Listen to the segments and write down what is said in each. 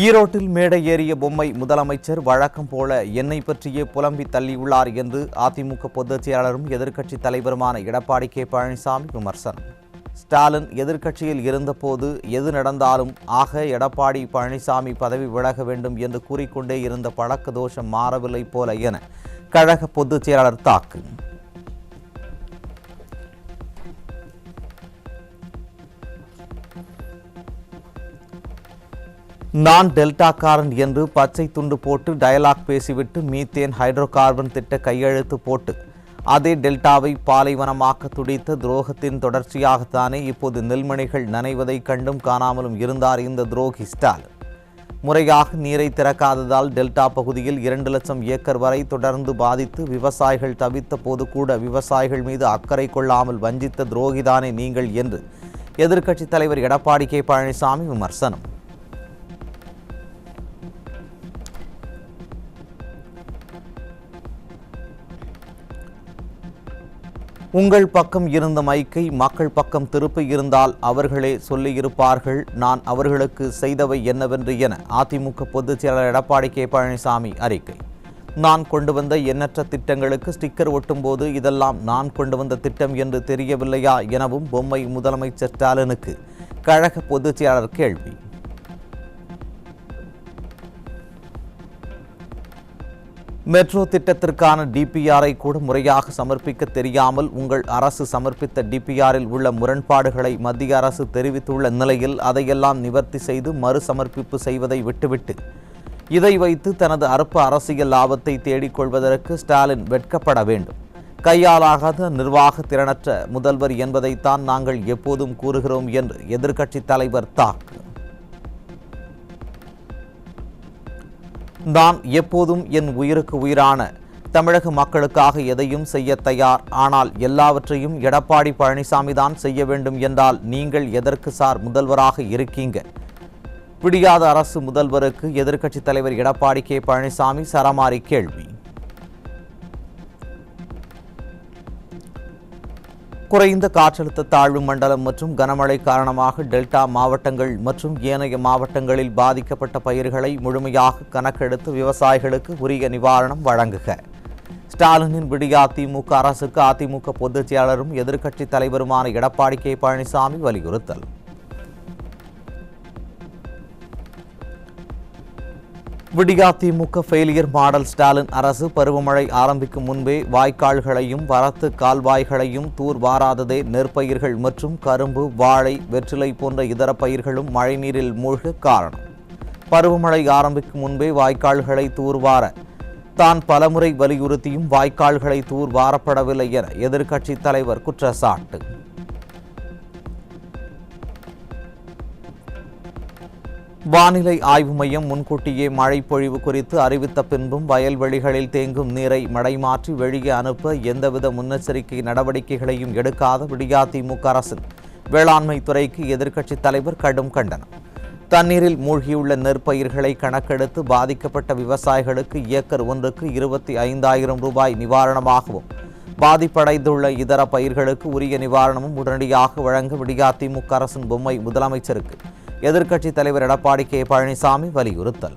ஈரோட்டில் மேடை ஏறிய பொம்மை முதலமைச்சர் வழக்கம் போல என்னை பற்றியே புலம்பி தள்ளியுள்ளார் என்று அதிமுக பொதுச் செயலாளரும் எதிர்க்கட்சித் தலைவருமான எடப்பாடி கே பழனிசாமி விமர்சனம். ஸ்டாலின் எதிர்க்கட்சியில் இருந்தபோது எது நடந்தாலும் எடப்பாடி பழனிசாமி பதவி விலக வேண்டும் என்று கூறிக்கொண்டே இருந்த பழக்க தோஷம் மாறவில்லை போல என கழக பொதுச் செயலாளர் தாக்கு. நான் டெல்டாக்காரன் என்று பச்சை துண்டு போட்டு டயலாக் பேசிவிட்டு மீத்தேன் ஹைட்ரோ கார்பன் திட்ட கையெழுத்து போட்டு அதே டெல்டாவை பாலைவனமாக்க துடித்த துரோகத்தின் தொடர்ச்சியாகத்தானே இப்போது நெல்மணிகள் நனைவதை கண்டும் காணாமலும் இருந்தார் இந்த துரோகி ஸ்டாலின். முறையாக நீரை திறக்காததால் டெல்டா பகுதியில் 2 லட்சம் ஏக்கர் வரை தொடர்ந்து பாதித்து விவசாயிகள் தவித்த போது கூட விவசாயிகள் மீது அக்கறை கொள்ளாமல் வஞ்சித்த துரோகிதானே நீங்கள் என்று எதிர்க்கட்சித் தலைவர் எடப்பாடி கே பழனிசாமி விமர்சனம். உங்கள் பக்கம் இருந்த மைக்கை மக்கள் பக்கம் திருப்பி இருந்தால் அவர்களே சொல்லியிருப்பார்கள் நான் அவர்களுக்கு செய்தவை என்னவென்று என அதிமுக பொதுச் செயலாளர் எடப்பாடி கே பழனிசாமி அறிக்கை. நான் கொண்டு வந்த எண்ணற்ற திட்டங்களுக்கு ஸ்டிக்கர் ஒட்டும்போது இதெல்லாம் நான் கொண்டு வந்த திட்டம் என்று தெரியவில்லையா எனவும் பொம்மை முதலமைச்சர் ஸ்டாலினுக்கு கழக பொதுச் செயலாளர் கேள்வி. மெட்ரோ திட்டத்திற்கான டிபிஆரை கூட முறையாக சமர்ப்பிக்க தெரியாமல் உங்கள் அரசு சமர்ப்பித்த டிபிஆரில் உள்ள முரண்பாடுகளை மத்திய அரசு தெரிவித்துள்ள நிலையில் அதையெல்லாம் நிவர்த்தி செய்து மறு சமர்ப்பிப்பு செய்வதை விட்டுவிட்டு இதை வைத்து தனது அற்ப அரசியல் லாபத்தை தேடிக்கொள்வதற்கு ஸ்டாலின் வெட்கப்பட வேண்டும். கையாலாகாத நிர்வாக திறனற்ற முதல்வர் என்பதைத்தான் நாங்கள் எப்போதும் கூறுகிறோம் என்று எதிர்க்கட்சித் தலைவர் தாக்கு. நான் எப்போதும் என் உயிருக்கு உயிரான தமிழக மக்களுக்காக எதையும் செய்ய தயார். ஆனால் எல்லாவற்றையும் எடப்பாடி பழனிசாமி தான் செய்ய வேண்டும் என்றால் நீங்கள் எதற்கு சார் முதல்வராக இருக்கீங்க? பிடியாத அரசு முதல்வருக்கு எதிர்க்கட்சித் தலைவர் எடப்பாடி கே பழனிசாமி சரமாரி கேள்வி. குறைந்த காற்றழுத்த தாழ்வு மண்டலம் மற்றும் கனமழை காரணமாக டெல்டா மாவட்டங்கள் மற்றும் ஏனைய மாவட்டங்களில் பாதிக்கப்பட்ட பயிர்களை முழுமையாக கணக்கெடுத்து விவசாயிகளுக்கு உரிய நிவாரணம் வழங்குக. ஸ்டாலினின் விடியா திமுக அரசுக்கு அதிமுக பொதுச் செயலாளரும் எதிர்க்கட்சித் தலைவருமான எடப்பாடி கே பழனிசாமி வலியுறுத்தல். விடியா திமுக ஃபெயிலியர் மாடல் ஸ்டாலின் அரசு பருவமழை ஆரம்பிக்கும் முன்பே வாய்க்கால்களையும் வரத்து கால்வாய்களையும் தூர்வாராததே நெற்பயிர்கள் மற்றும் கரும்பு, வாழை, வெற்றிலை போன்ற இதர பயிர்களும் மழைநீரில் மூழ்க காரணம். பருவமழை ஆரம்பிக்கும் முன்பே வாய்க்கால்களை தூர்வார தான் பலமுறை வலியுறுத்தியும் வாய்க்கால்களை தூர்வாரப்படவில்லை என எதிர்க்கட்சித் தலைவர் குற்றச்சாட்டு. வானிலை ஆய்வு மையம் முன்கூட்டியே மழை பொழிவு குறித்து அறிவித்த பின்பும் வயல்வெளிகளில் தேங்கும் நீரை மடைமாற்றி வெளியே அனுப்ப எந்தவித முன்னெச்சரிக்கை நடவடிக்கைகளையும் எடுக்காத விடியா திமுக அரசின் வேளாண்மை துறைக்கு எதிர்க்கட்சித் தலைவர் கடும் கண்டனம். தண்ணீரில் மூழ்கியுள்ள நெற்பயிர்களை கணக்கெடுத்து பாதிக்கப்பட்ட விவசாயிகளுக்கு ஏக்கர் ஒன்றுக்கு 25,000 ரூபாய் நிவாரணமாகவும் பாதிப்படைந்துள்ள இதர பயிர்களுக்கு உரிய நிவாரணமும் உடனடியாக வழங்க விடியா திமுக அரசின் பொம்மை முதலமைச்சருக்கு எதிர்க்கட்சித் தலைவர் எடப்பாடி கே பழனிசாமி வலியுறுத்தல்.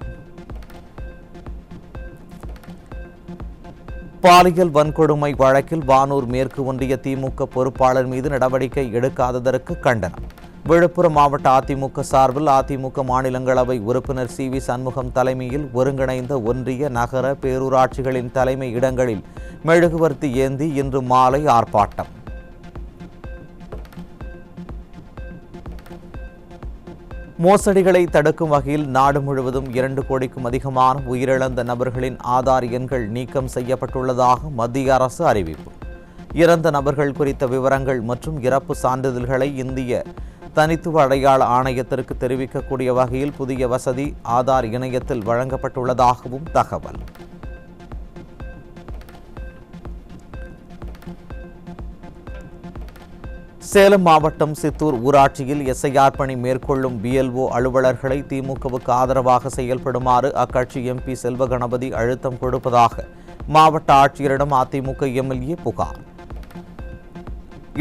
பாலியல் வன்கொடுமை வழக்கில் வானூர் மேற்கு ஒன்றிய திமுக பொறுப்பாளர் மீது நடவடிக்கை எடுக்காததற்கு கண்டனம். விழுப்புரம் மாவட்ட அதிமுக சார்பில் அதிமுக மாநிலங்களவை உறுப்பினர் சி.வி. சண்முகம் தலைமையில் ஒருங்கிணைந்த ஒன்றிய, நகர, பேரூராட்சிகளின் தலைமை இடங்களில் மெழுகுவர்த்தி ஏந்தி இன்று மாலை ஆர்ப்பாட்டம். மோசடிகளை தடுக்கும் வகையில் நாடு முழுவதும் 2 கோடிக்கும் அதிகமான உயிரிழந்த நபர்களின் ஆதார் எண்கள் நீக்கம் செய்யப்பட்டுள்ளதாக மத்திய அரசு அறிவிப்பு. இறந்த நபர்கள் குறித்த விவரங்கள் மற்றும் இறப்பு சான்றிதழ்களை இந்திய தனித்துவ அடையாள ஆணையத்திற்கு தெரிவிக்கக்கூடிய வகையில் புதிய வசதி ஆதார் இணையத்தில் வழங்கப்பட்டுள்ளதாகவும் தகவல். சேலம் மாவட்டம் சித்தூர் ஊராட்சியில் எஸ்ஐஆர் பணி மேற்கொள்ளும் பிஎல்ஓ அலுவலர்களை திமுகவுக்கு ஆதரவாக செயல்படுமாறு அக்கட்சி எம்பி செல்வகணபதி அழுத்தம் கொடுப்பதாக மாவட்ட ஆட்சியரிடம் அதிமுக எம்எல்ஏ புகார்.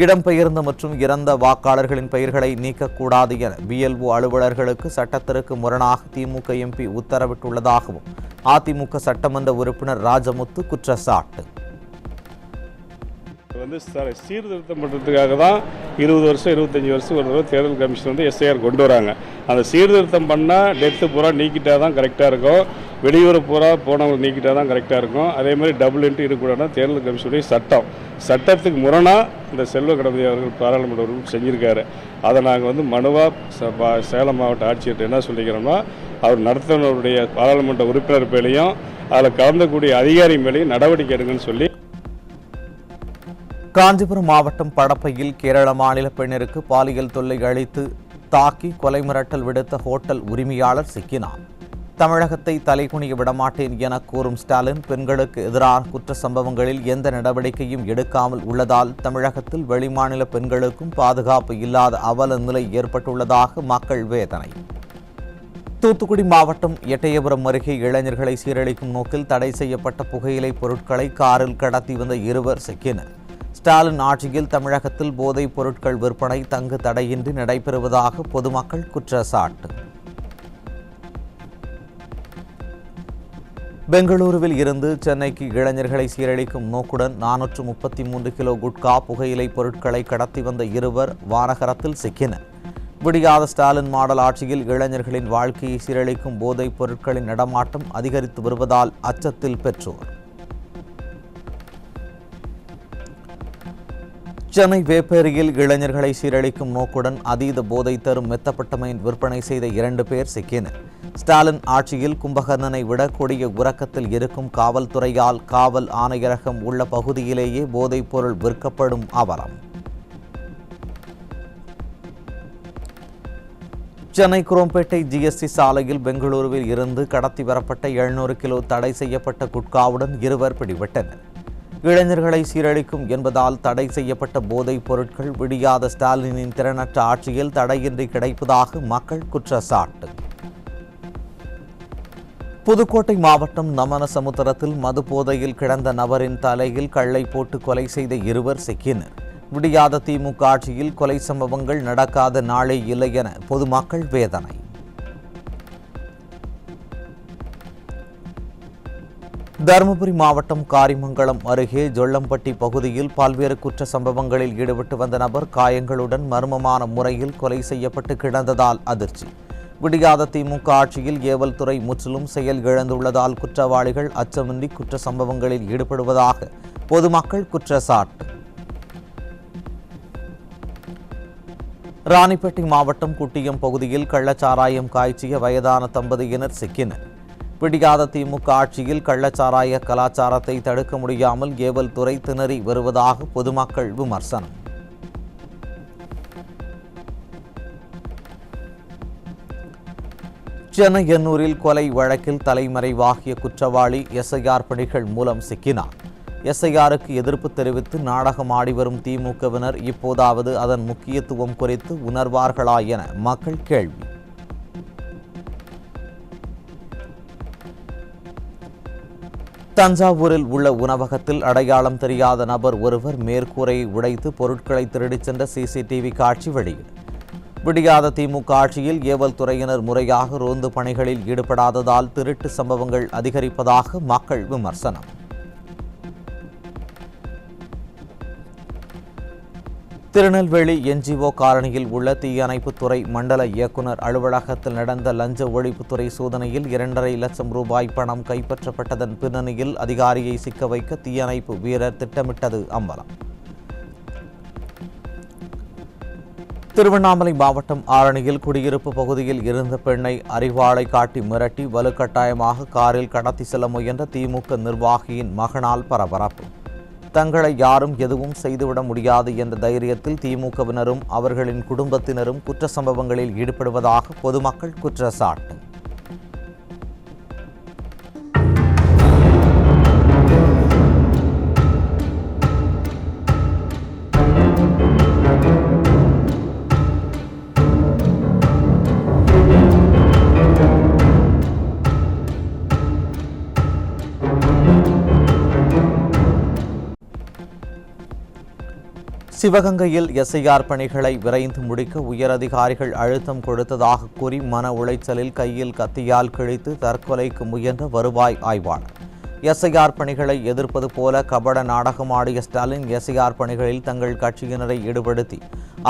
இடம்பெயர்ந்த மற்றும் இறந்த வாக்காளர்களின் பெயர்களை நீக்கக்கூடாது என பிஎல்ஓ அலுவலர்களுக்கு சட்டத்திற்கு முரணாக திமுக எம்பி உத்தரவிட்டுள்ளதாகவும் அதிமுக சட்டமன்ற உறுப்பினர் ராஜமுத்து குற்றச்சாட்டு. சீர்திருத்தம் பண்ணுறதுக்காக தான் 20 வருஷம் 25 வருஷம் ஒரு தடவை தேர்தல் கமிஷன் எஸ்ஐஆர் கொண்டு வராங்க. அந்த சீர்திருத்தம் பண்ணால் டெத்து பூரா நீக்கிட்டா தான் கரெக்டாக இருக்கும், வெளியூர் பூரா போனவங்க நீக்கிட்டா தான் கரெக்டாக இருக்கும். அதே மாதிரி டபுள் என்ட்ரி இருக்கக்கூடாதுன்னா தேர்தல் கமிஷனுடைய சட்டத்துக்கு முரணாக இந்த செல்வ கணபதி அவர்கள் பாராளுமன்ற உறுப்பினர் செஞ்சுருக்காரு. அதை நாங்கள் மனுவாக சேலம் மாவட்ட ஆட்சியர்கிட்ட என்ன சொல்லிக்கிறோம்னா, அவர் நடத்தினருடைய பாராளுமன்ற உறுப்பினர் மேலேயும் அதில் கலந்தக்கூடிய அதிகாரி மேலேயும் நடவடிக்கை எடுங்கன்னு சொல்லி. காஞ்சிபுரம் மாவட்டம் படப்பையில் கேரள மாநில பெண்ணிற்கு பாலியல் தொல்லை அளித்து தாக்கி கொலை மிரட்டல் விடுத்த ஹோட்டல் உரிமையாளர் சிக்கினார். தமிழகத்தை தலைகுனிய விடமாட்டேன் என கூறும் ஸ்டாலின் பெண்களுக்கு எதிரான குற்ற சம்பவங்களில் எந்த நடவடிக்கையும் எடுக்காமல் உள்ளதால் தமிழகத்தில் வெளிமாநில பெண்களுக்கும் பாதுகாப்பு இல்லாத அவல நிலை ஏற்பட்டுள்ளதாக மக்கள் வேதனை. தூத்துக்குடி மாவட்டம் எட்டயபுரம் அருகே இளைஞர்களை சீரழிக்கும் நோக்கில் தடை செய்யப்பட்ட புகையிலை பொருட்களை காரில் கடத்தி வந்த இருவர் சிக்கினர். ஸ்டாலின் ஆட்சியில் தமிழகத்தில் போதைப் பொருட்கள் விற்பனை தங்கு தடையின்றி நடைபெறுவதாக பொதுமக்கள் குற்றச்சாட்டு. பெங்களூருவில் இருந்து சென்னைக்கு இளைஞர்களை சீரழிக்கும் நோக்குடன் 433 கிலோ குட்கா புகையிலை பொருட்களை கடத்தி வந்த இருவர் வானகரத்தில் சிக்கினர். விடியாத ஸ்டாலின் மாடல் ஆட்சியில் இளைஞர்களின் வாழ்க்கையை சீரழிக்கும் போதைப் பொருட்களின் நடமாட்டம் அதிகரித்து வருவதால் அச்சத்தில் பெற்றோர். சென்னை வேப்பேரியில் இளைஞர்களை சீரழிக்கும் நோக்குடன் அதீத போதை தரும் மெத்தப்பட்டமைன் விற்பனை செய்த 2 பேர் சிக்கினர். ஸ்டாலின் ஆட்சியில் கும்பகர்ணனை விட கொடிய உறக்கத்தில் இருக்கும் காவல்துறையால் காவல் ஆணையரகம் உள்ள பகுதியிலேயே போதைப் பொருள் விற்கப்படும் அவலம். சென்னை குரோம்பேட்டை ஜிஎஸ்டி சாலையில் பெங்களூருவில் இருந்து கடத்தி வரப்பட்ட 700 கிலோ தடை செய்யப்பட்ட குட்காவுடன் இருவர் பிடிபட்டனர். இளைஞர்களை சீரழிக்கும் என்பதால் தடை செய்யப்பட்ட போதைப் பொருட்கள் விடியாத ஸ்டாலினின் திறனற்ற ஆட்சியில் தடையின்றி கிடைப்பதாக மக்கள் குற்றச்சாட்டு. புதுக்கோட்டை மாவட்டம் நமனசமுத்திரத்தில் மது போதையில் கிடந்த நபரின் தலையில் கல்லை போட்டு கொலை செய்த இருவர் சிக்கினர். விடியாத திமுக ஆட்சியில் கொலை சம்பவங்கள் நடக்காத நாளே இல்லை என பொதுமக்கள் வேதனை. தருமபுரி மாவட்டம் காரிமங்கலம் அருகே ஜொள்ளம்பட்டி பகுதியில் பல்வேறு குற்ற சம்பவங்களில் ஈடுபட்டு வந்த நபர் காயங்களுடன் மர்மமான முறையில் கொலை செய்யப்பட்டு கிடந்ததால் அதிர்ச்சி. விடியாத திமுக ஆட்சியில் ஏவல் துறை முற்றிலும் செயல் இழந்துள்ளதால் குற்றவாளிகள் அச்சமின்றி குற்ற சம்பவங்களில் ஈடுபடுவதாக பொதுமக்கள் குற்றச்சாட்டு. ராணிப்பேட்டை மாவட்டம் குட்டியம் பகுதியில் கள்ளச்சாராயம் காய்ச்சிய வயதான தம்பதியினர் சிக்கினர். விடியாத திமுக ஆட்சியில் கள்ளச்சாராய கலாச்சாரத்தை தடுக்க முடியாமல் ஏவல் துறை திணறி வருவதாக பொதுமக்கள் விமர்சனம். சென்னை எண்ணூரில் கொலை வழக்கில் தலைமறைவாகிய குற்றவாளி எஸ்ஐஆர் பணிகள் மூலம் சிக்கினார். எஸ்ஐஆருக்கு எதிர்ப்பு தெரிவித்து நாடகம் ஆடி வரும் திமுகவினர் இப்போதாவது அதன் முக்கியத்துவம் குறித்து உணர்வார்களா என மக்கள் கேள்வி. தஞ்சாவூரில் உள்ள உணவகத்தில் அடையாளம் தெரியாத நபர் ஒருவர் மேற்கூரையை உடைத்து பொருட்களை திருடிச் சென்ற சிசிடிவி காட்சி வெளியீடு. விடியாத திமுக ஆட்சியில் ஏவல் துறையினர் முறையாக ரோந்து பணிகளில் ஈடுபடாததால் திருட்டு சம்பவங்கள் அதிகரிப்பதாக மக்கள் விமர்சனம். திருநெல்வேலி என்ஜிஓ காலனியில் உள்ள தீயணைப்புத்துறை மண்டல இயக்குநர் அலுவலகத்தில் நடந்த லஞ்ச ஒழிப்புத்துறை சோதனையில் 2.5 லட்சம் ரூபாய் பணம் கைப்பற்றப்பட்டதன் பின்னணியில் அதிகாரியை சிக்க வைக்க தீயணைப்பு வீரர் திட்டமிட்டது அம்பலம். திருவண்ணாமலை மாவட்டம் ஆரணியில் குடியிருப்பு பகுதியில் இருந்த பெண்ணை அரிவாளை காட்டி மிரட்டி வலுக்கட்டாயமாக காரில் கடத்தி செல்ல முயன்ற திமுக நிர்வாகியின் மகனால் பரபரப்பு. தங்களை யாரும் எதுவும் செய்துவிட முடியாது என்ற தைரியத்தில் திமுகவினரும் அவர்களின் குடும்பத்தினரும் குற்ற சம்பவங்களில் ஈடுபடுவதாக பொதுமக்கள் குற்றச்சாட்டு. சிவகங்கையில் எஸ்ஐஆர் பணிகளை விரைந்து முடிக்க உயரதிகாரிகள் அழுத்தம் கொடுத்ததாக கூறி மன உளைச்சலில் கையில் கத்தியால் கிழித்து தற்கொலைக்கு முயன்ற வருவாய் ஆய்வாளர். எஸ்ஐஆர் பணிகளை எதிர்ப்பது போல கபட நாடகமாடிய ஸ்டாலின் எஸ்ஐஆர் பணிகளில் தங்கள் கட்சியினரை ஈடுபடுத்தி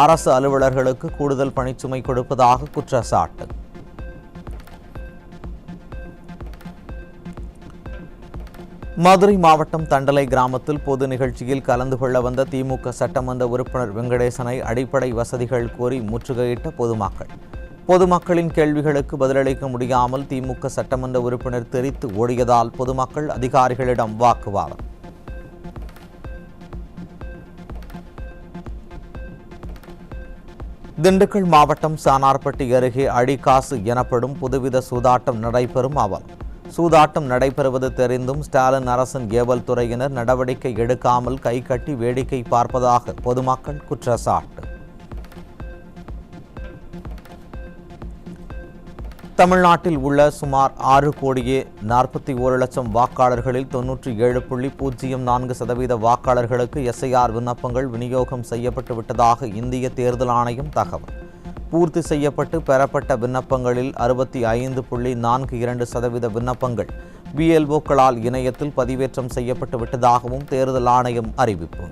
அரசு அலுவலர்களுக்கு கூடுதல் பணிச்சுமை கொடுப்பதாக குற்றச்சாட்டு. மதுரை மாவட்டம் தண்டலை கிராமத்தில் பொது நிகழ்ச்சியில் கலந்து கொள்ள வந்த திமுக சட்டமன்ற உறுப்பினர் வெங்கடேசனை அடிப்படை வசதிகள் கோரி முற்றுகையிட்ட பொதுமக்கள். பொதுமக்களின் கேள்விகளுக்கு பதிலளிக்க முடியாமல் திமுக சட்டமன்ற உறுப்பினர் தெரித்து ஓடியதால் பொதுமக்கள் அதிகாரிகளிடம் வாக்குவாதம். திண்டுக்கல் மாவட்டம் சானார்பட்டி அருகே அடிகாசு எனப்படும் புதுவித சூதாட்டம் நடைபெறும் அவலம். சூதாட்டம் நடைபெறுவது தெரிந்தும் ஸ்டாலின் அரசின் ஏவல் துறையினர் நடவடிக்கை எடுக்காமல் கைகட்டி வேடிக்கை பார்ப்பதாக பொதுமக்கள் குற்றச்சாட்டு. தமிழ்நாட்டில் உள்ள சுமார் 6,41,00,000 வாக்காளர்களில் 97.04% வாக்காளர்களுக்கு எஸ்ஐஆர் விண்ணப்பங்கள் விநியோகம் செய்யப்பட்டு விட்டதாக இந்திய தேர்தல் ஆணையம் தகவல். பூர்த்தி செய்யப்பட்டு பெறப்பட்ட விண்ணப்பங்களில் 65.42% விண்ணப்பங்கள் பிஎல்ஓக்களால் இணையத்தில் பதிவேற்றம் செய்யப்பட்டு விட்டதாகவும் தேர்தல் ஆணையம் அறிவிப்பு.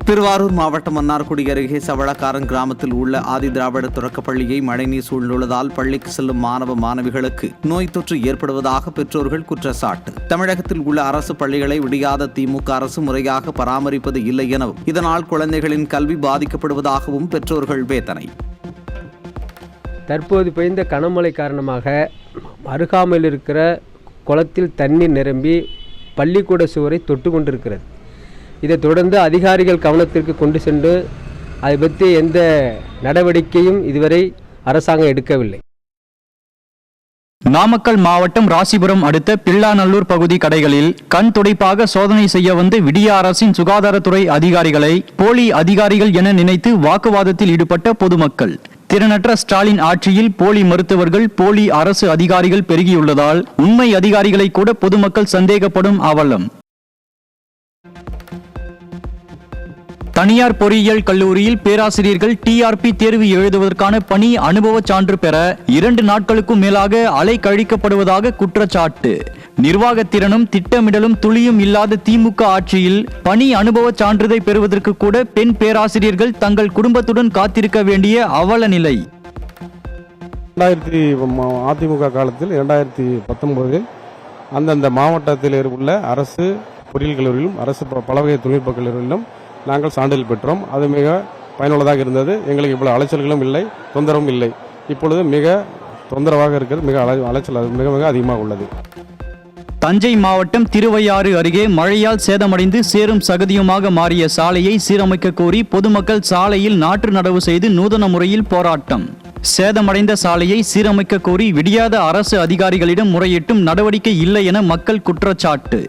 திருவாரூர் மாவட்டம் மன்னார்குடி அருகே சவளக்காரன் கிராமத்தில் உள்ள ஆதி திராவிட தொடக்கப்பள்ளியை மழைநீர் சூழ்ந்துள்ளதால் பள்ளிக்கு செல்லும் மாணவ மாணவிகளுக்கு நோய் தொற்று ஏற்படுவதாக பெற்றோர்கள் குற்றச்சாட்டு. தமிழகத்தில் உள்ள அரசு பள்ளிகளை விடியாத திமுக அரசு முறையாக பராமரிப்பது இல்லை எனவும் இதனால் குழந்தைகளின் கல்வி பாதிக்கப்படுவதாகவும் பெற்றோர்கள் வேதனை. தற்போது பெய்த கனமழை காரணமாக அருகாமையில் இருக்கிற குளத்தில் தண்ணீர் நிரம்பி பள்ளிக்கூட சுவரை தொட்டு கொண்டிருக்கிறது. இதை தொடர்ந்து அதிகாரிகள் கவனத்திற்கு கொண்டு சென்று அதை பற்றி எந்த நடவடிக்கையும் இதுவரை அரசாங்கம் எடுக்கவில்லை. நாமக்கல் மாவட்டம் ராசிபுரம் அடுத்த பிள்ளாநல்லூர் பகுதி கடைகளில் கண் துடைப்பாக சோதனை செய்ய வந்து விடிய அரசின் சுகாதாரத்துறை அதிகாரிகளை போலி அதிகாரிகள் என நினைத்து வாக்குவாதத்தில் ஈடுபட்ட பொதுமக்கள். திறனற்ற ஸ்டாலின் ஆட்சியில் போலி மருத்துவர்கள், போலி அரசு அதிகாரிகள் பெருகியுள்ளதால் உண்மை அதிகாரிகளை கூட பொதுமக்கள் சந்தேகப்படும் அவலம். தனியார் பொறியியல் கல்லூரியில் பேராசிரியர்கள் டிஆர்பி தேர்வு எழுதுவதற்கான பணி அனுபவ சான்று பெற 2 நாட்களுக்கும் மேலாக அலைக்கழிக்கப்படுவதாக குற்றச்சாட்டு. நிர்வாகத்திறனும் திட்டமிடலும் துளியும் இல்லாத திமுக ஆட்சியில் பணி அனுபவ சான்றிதழை பெறுவதற்கு கூட பெண் பேராசிரியர்கள் தங்கள் குடும்பத்துடன் காத்திருக்க வேண்டிய அவல நிலை. அதிமுக காலத்தில் 2019 அந்தந்த மாவட்டத்தில் உள்ள அரசு பொறியியல் கல்லூரியிலும் அரசு பலவகை தொழில்நுட்ப கல்லூரியிலும் நாங்கள் சான்றிதழ் பெற்றோம். அது மிக பயனுள்ளதாக இருந்தது. எங்களுக்கு இவ்வளவு அலைச்சல்களும் இல்லை, தொந்தரவும் இல்லை. இப்பொழுது மிக தொந்தரவாக இருக்கிறது, மிக அலைச்சல் மிக மிக அதிகமாக உள்ளது. தஞ்சை மாவட்டம் திருவையாறு அருகே மழையால் சேதமடைந்து சேரும் சகதியுமாக மாறிய சாலையை சீரமைக்க கோரி பொதுமக்கள் சாலையில் நாற்று நடவு செய்து நூதன முறையில் போராட்டம். சேதமடைந்த சாலையை சீரமைக்க கோரி விடியாத அரசு அதிகாரிகளிடம் முறையிட்டும் நடவடிக்கை இல்லை என மக்கள் குற்றச்சாட்டு.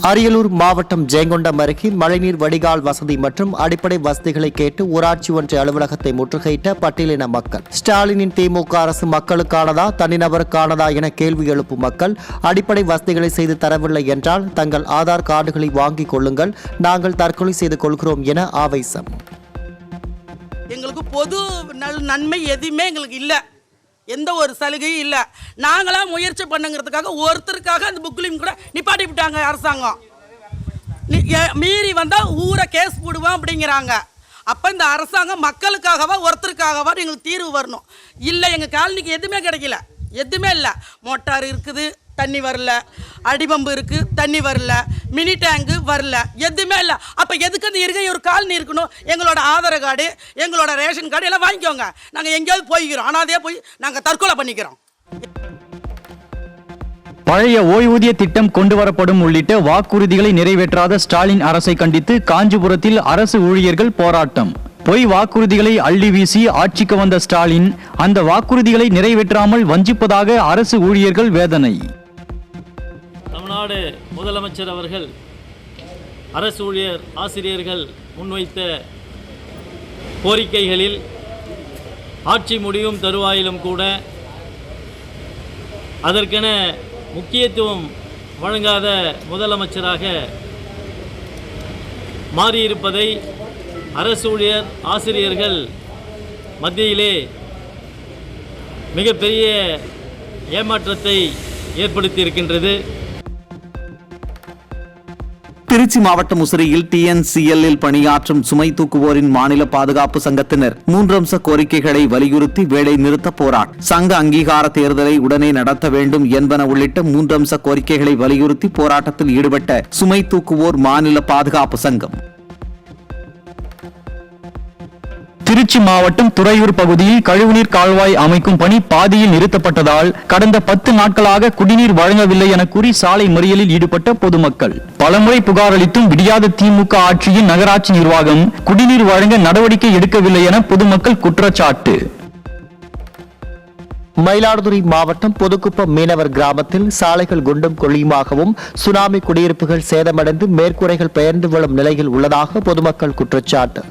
அரியலூர் மாவட்டம் ஜெயங்கொண்டம் அருகே மழைநீர் வடிகால் வசதி மற்றும் அடிப்படை வசதிகளை கேட்டு ஊராட்சி ஒன்றிய அலுவலகத்தை முற்றுகையிட்ட பட்டியலின மக்கள். ஸ்டாலினின் திமுக அரசு மக்களுக்கானதா தனிநபருக்கானதா என கேள்வி எழுப்பும் மக்கள், அடிப்படை வசதிகளை செய்து தரவில்லை என்றால் தங்கள் ஆதார் கார்டுகளை வாங்கிக் கொள்ளுங்கள், நாங்கள் தற்கொலை செய்து கொள்கிறோம் என ஆவேசம். எங்களுக்கு பொது நன்மை எதுவுமே எங்களுக்கு இல்லை, எந்த ஒரு சலுகையும் இல்லை. நாங்களாம் முயற்சி பண்ணுங்கிறதுக்காக ஒருத்தருக்காக அந்த புக்லையும் கூட நிப்பாட்டி விட்டாங்க அரசாங்கம். மீறி வந்தால் ஊரை கேஸ் போடுவோம் அப்படிங்கிறாங்க. அப்போ இந்த அரசாங்கம் மக்களுக்காகவா ஒருத்தருக்காகவா எங்களுக்கு தீர்வு வரணும். இல்லை, எங்கள் காலனிக்கு எதுவுமே கிடைக்கல, எதுவுமே இல்லை. மோட்டார் இருக்குது, தண்ணி வரல. அடிபம்பு இருக்குது, தண்ணி வரல. மினி டேங்கு வரல, எதுவுமே இல்லை. அப்போ எதுக்கு அந்த இருக்க ஒரு காலனி இருக்கணும்? எங்களோட ஆதார் கார்டு, எங்களோட ரேஷன் கார்டு எல்லாம் வாங்கிக்கோங்க. நாங்கள் எங்கேயாவது போய்க்கிறோம், ஆனால் அதே போய் நாங்கள் தற்கொலை பண்ணிக்கிறோம். பழைய ஓய்வூதிய திட்டம் கொண்டு வரப்படும் உள்ளிட்ட வாக்குறுதிகளை நிறைவேற்றாத ஸ்டாலின் அரசை கண்டித்து காஞ்சிபுரத்தில் அரசு ஊழியர்கள் போராட்டம். பொய் வாக்குறுதிகளை அள்ளி வீசி ஆட்சிக்கு வந்த ஸ்டாலின் அந்த வாக்குறுதிகளை நிறைவேற்றாமல் வஞ்சிப்பதாக அரசு ஊழியர்கள் வேதனை. தமிழ்நாடு முதலமைச்சர் அவர்கள் அரசு ஊழியர் ஆசிரியர்கள் முன்வைத்த கோரிக்கைகளில் ஆட்சி முடியும் தருவாயிலும் கூட அதற்கென முக்கியத்துவம் வழங்காத முதலமைச்சராக மாறியிருப்பதை அரசு ஊழியர் ஆசிரியர்கள் மத்தியிலே மிகப்பெரிய ஏமாற்றத்தை ஏற்படுத்தியிருக்கின்றது. திருச்சி மாவட்டம் முசிறியில் TNCL பணியாற்றும் சுமை தூக்குவோரின் மாநில பாதுகாப்பு சங்கத்தினர் 3 அம்ச கோரிக்கைகளை வலியுறுத்தி வேலை நிறுத்த போராட்டம். சங்க அங்கீகார தேர்தலை உடனே நடத்த வேண்டும் என்பன உள்ளிட்ட 3 அம்ச கோரிக்கைகளை வலியுறுத்தி போராட்டத்தில் ஈடுபட்ட சுமை தூக்குவோர் மாநில பாதுகாப்பு சங்கம். திருச்சி மாவட்டம் துறையூர் பகுதியில் கழிவுநீர் கால்வாய் அமைக்கும் பணி பாதியில் நிறுத்தப்பட்டதால் கடந்த 10 நாட்களாக குடிநீர் வழங்கவில்லை என கூறி சாலை மறியலில் ஈடுபட்ட பொதுமக்கள். பலமுறை புகார் அளித்தும் விடியாத திமுக ஆட்சியின் நகராட்சி நிர்வாகம் குடிநீர் வழங்க நடவடிக்கை எடுக்கவில்லை என பொதுமக்கள் குற்றச்சாட்டு. மயிலாடுதுறை மாவட்டம் பொதுக்குப்பம் மீனவர் கிராமத்தில் சாலைகள் குண்டும் குழியுமாகவும் சுனாமி குடியிருப்புகள் சேதமடைந்து மேற்கூரைகள் பெயர்ந்து விழும் நிலையில் உள்ளதாக பொதுமக்கள் குற்றச்சாட்டு.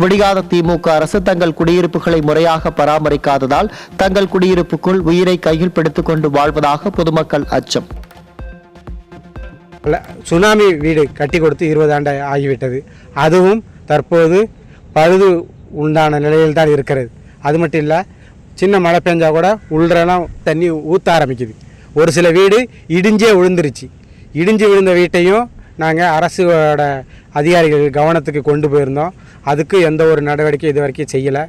விடியாத திமுக அரசு தங்கள் குடியிருப்புகளை முறையாக பராமரிக்காததால் தங்கள் குடியிருப்புக்குள் உயிரை கையில் பிடித்துக் கொண்டு வாழ்வதாக பொதுமக்கள் அச்சம். சுனாமி வீடு கட்டி கொடுத்து 20 ஆண்டு ஆகிவிட்டது. அதுவும் தற்போது பழுது உண்டான நிலையில் தான் இருக்கிறது. அது மட்டும் இல்லை, சின்ன மழை பெஞ்சா கூட உள்ளெல்லாம் தண்ணி ஊற்ற ஆரம்பிக்குது. ஒரு சில வீடு இடிஞ்சே விழுந்துருச்சு. இடிஞ்சு விழுந்த வீட்டையும் நாங்கள் அரசோட அதிகாரிகள் கவனத்துக்கு கொண்டு போயிருந்தோம். அதுக்கு எந்த ஒரு நடவடிக்கை இது வரைக்கும் செய்யலை.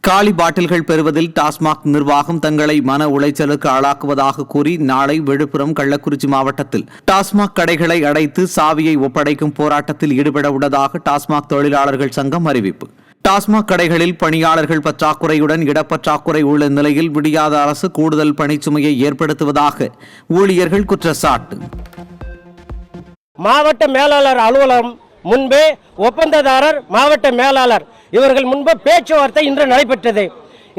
காலி பாட்டில்கள் பெறுவதில் டாஸ்மாக் நிர்வாகம் தங்களை மன உளைச்சலுக்கு ஆளாக்குவதாக கூறி நாளை விழுப்புரம், கள்ளக்குறிச்சி மாவட்டத்தில் டாஸ்மாக் கடைகளை அடைத்து சாவியை ஒப்படைக்கும் போராட்டத்தில் ஈடுபட உள்ளதாக டாஸ்மாக் தொழிலாளர்கள் சங்கம் அறிவிப்பு. டாஸ்மாக் கடைகளில் பணியாளர்கள் பற்றாக்குறையுடன் இடப்பற்றாக்குறை உள்ள நிலையில் விடியாத அரசு கூடுதல் பணிச்சுமையை ஏற்படுத்துவதாக ஊழியர்கள் குற்றச்சாட்டு. மாவட்ட மேலாளர் அலுவலகம் முன்பே ஒப்பந்ததாரர் மாவட்ட மேலாளர் இவர்கள் முன்பு பேச்சுவார்த்தை இன்று நடைபெற்றது.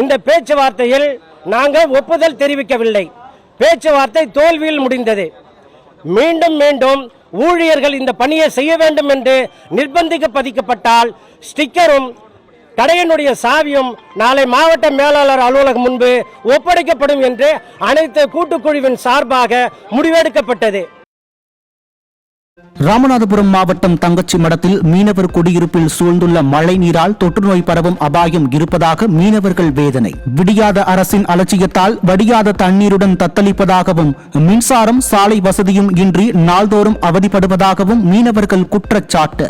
இந்த பேச்சுவார்த்தையில் நாங்கள் ஒப்புதல் தெரிவிக்கவில்லை. பேச்சுவார்த்தை தோல்வியில் முடிந்தது. மீண்டும் மீண்டும் ஊழியர்கள் இந்த பணியை செய்ய வேண்டும் என்று நிர்பந்திக்கப்பட்டால் ஸ்டிக்கரும் கடையினுடைய சாவியும் நாளை மாவட்ட மேலாளர் அலுவலகம் முன்பு ஒப்படைக்கப்படும் என்று அனைத்து கூட்டுக்குழுவின் சார்பாக முடிவெடுக்கப்பட்டது. ராமநாதபுரம் மாவட்டம் தங்கச்சி மடத்தில் மீனவர் குடியிருப்பில் சூழ்ந்துள்ள மழை நீரால் தொற்றுநோய் பரவும் அபாயம் இருப்பதாக மீனவர்கள் வேதனை. விடியாத அரசின் அலட்சியத்தால் வடியாத தண்ணீருடன் தத்தளிப்பதாகவும் மின்சாரம், சாலை வசதியும் இன்றி நாள்தோறும் அவதிப்படுவதாகவும் மீனவர்கள் குற்றச்சாட்டு.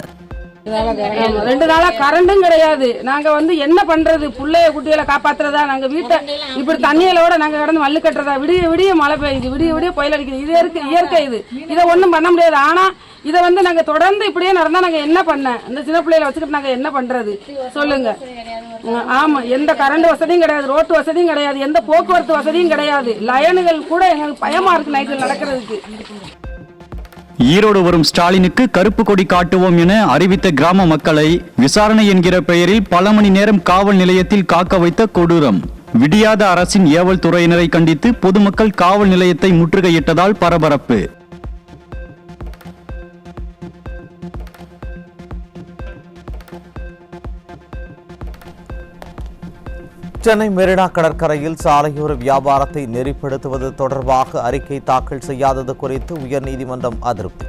2 நாளா கரண்டும் கிடையாது. நாங்க என்ன பண்றது? புள்ளைய குட்டிகளை காப்பாத்துறதா? நாங்க வீட்டை இப்படி தண்ணியிலோட நாங்க கடந்து மல்லு கட்டுறதா? விடிய விடிய மழை பெய்யுது, விடிய விடிய புயல் அடிக்குது. இது இருக்கு இயற்கை. இதை ஒன்றும் பண்ண முடியாது. ஆனா இதை நாங்க தொடர்ந்து இப்படியே நடந்தா நாங்க என்ன பண்ண? இந்த சின்ன பிள்ளைகளை வச்சுக்கிட்டு நாங்க என்ன பண்றது சொல்லுங்க? ஆமா, எந்த கரண்ட் வசதியும் கிடையாது, ரோட்டு வசதியும் கிடையாது, எந்த போக்குவரத்து வசதியும் கிடையாது. லயனுகள் கூட எங்களுக்கு பயமா இருக்கு நைட்டில் நடக்கிறதுக்கு. ஈரோடு வரும் ஸ்டாலினுக்கு கருப்பு கொடி காட்டுவோம் என அறிவித்த கிராம மக்களை விசாரணை என்கிற பெயரில் பல மணி நேரம் காவல் நிலையத்தில் காக்க வைத்த கொடூரம். விடியாத அரசின் ஏவல் துறையினரை கண்டித்து பொதுமக்கள் காவல் நிலையத்தை முற்றுகையிட்டதால் பரபரப்பு. சென்னை மெரினா கடற்கரையில் சாலையோர வியாபாரத்தை நெறிப்படுத்துவது தொடர்பாக அறிக்கை தாக்கல் செய்யாதது குறித்து உயர்நீதிமன்றம் அதிருப்தி.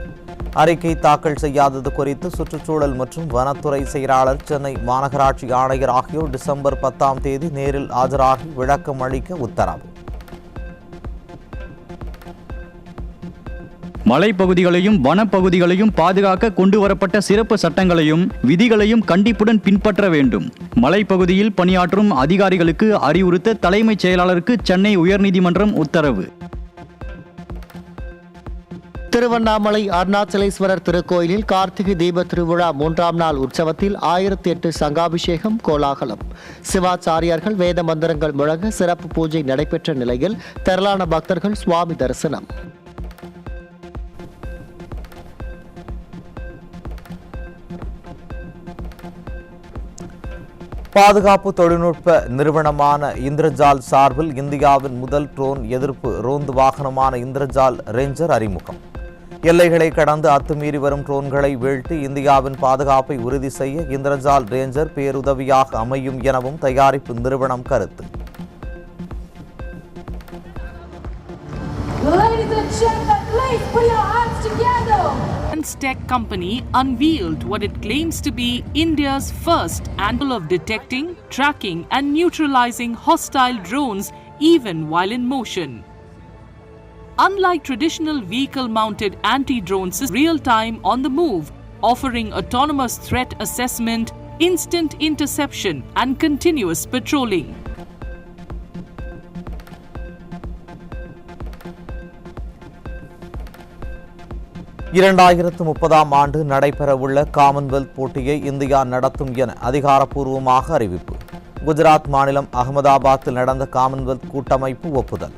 அறிக்கை தாக்கல் செய்யாதது குறித்து சுற்றுச்சூழல் மற்றும் வனத்துறை செயலாளர், சென்னை மாநகராட்சி ஆணையர் ஆகியோர் டிசம்பர் 10ஆம் தேதி நேரில் ஆஜராகி விளக்கம் அளிக்க உத்தரவு. மலைப்பகுதிகளையும் வனப்பகுதிகளையும் பாதுகாக்க கொண்டுவரப்பட்ட சிறப்பு சட்டங்களையும் விதிகளையும் கண்டிப்புடன் பின்பற்ற வேண்டும். மலைப்பகுதியில் பணியாற்றும் அதிகாரிகளுக்கு அறிவுறுத்த தலைமைச் செயலாளருக்கு சென்னை உயர்நீதிமன்றம் உத்தரவு. திருவண்ணாமலை அருணாச்சலேஸ்வரர் திருக்கோயிலில் கார்த்திகை தீப திருவிழா 3ஆம் நாள் உற்சவத்தில் 1008 சங்காபிஷேகம் கோலாகலம். சிவாச்சாரியார்கள் வேத மந்திரங்கள் முழங்க சிறப்பு பூஜை நடைபெற்ற நிலையில் திரளான பக்தர்கள் சுவாமி தரிசனம். பாதுகாப்பு தொழில்நுட்ப நிறுவனமான இந்திரஜால் சார்பில் இந்தியாவின் முதல் ட்ரோன் எதிர்ப்பு ரோந்து வாகனமான இந்திரஜால் ரேஞ்சர் அறிமுகம். எல்லைகளை கடந்து அத்துமீறி வரும் ட்ரோன்களை வீழ்த்தி இந்தியாவின் பாதுகாப்பை உறுதி செய்ய இந்திரஜால் ரேஞ்சர் பேருதவியாக அமையும் எனவும் தயாரிப்பு நிறுவனம் கருத்து. Ladies and gentlemen, Guys, put your hands together. Tech company unveiled what it claims to be India's first angle of detecting, tracking and neutralizing hostile drones even while in motion. Unlike traditional vehicle-mounted anti-drone systems, real-time on the move, offering autonomous threat assessment, instant interception and continuous patrolling. இரண்டாயிரத்து 30ஆம் ஆண்டு நடைபெறவுள்ள Commonwealth போட்டியை India நடத்தும் என அதிகாரப்பூர்வமாக அறிவிப்பு. குஜராத் மாநிலம் அகமதாபாத்தில் நடந்த காமன்வெல்த் கூட்டமைப்பு ஒப்புதல்.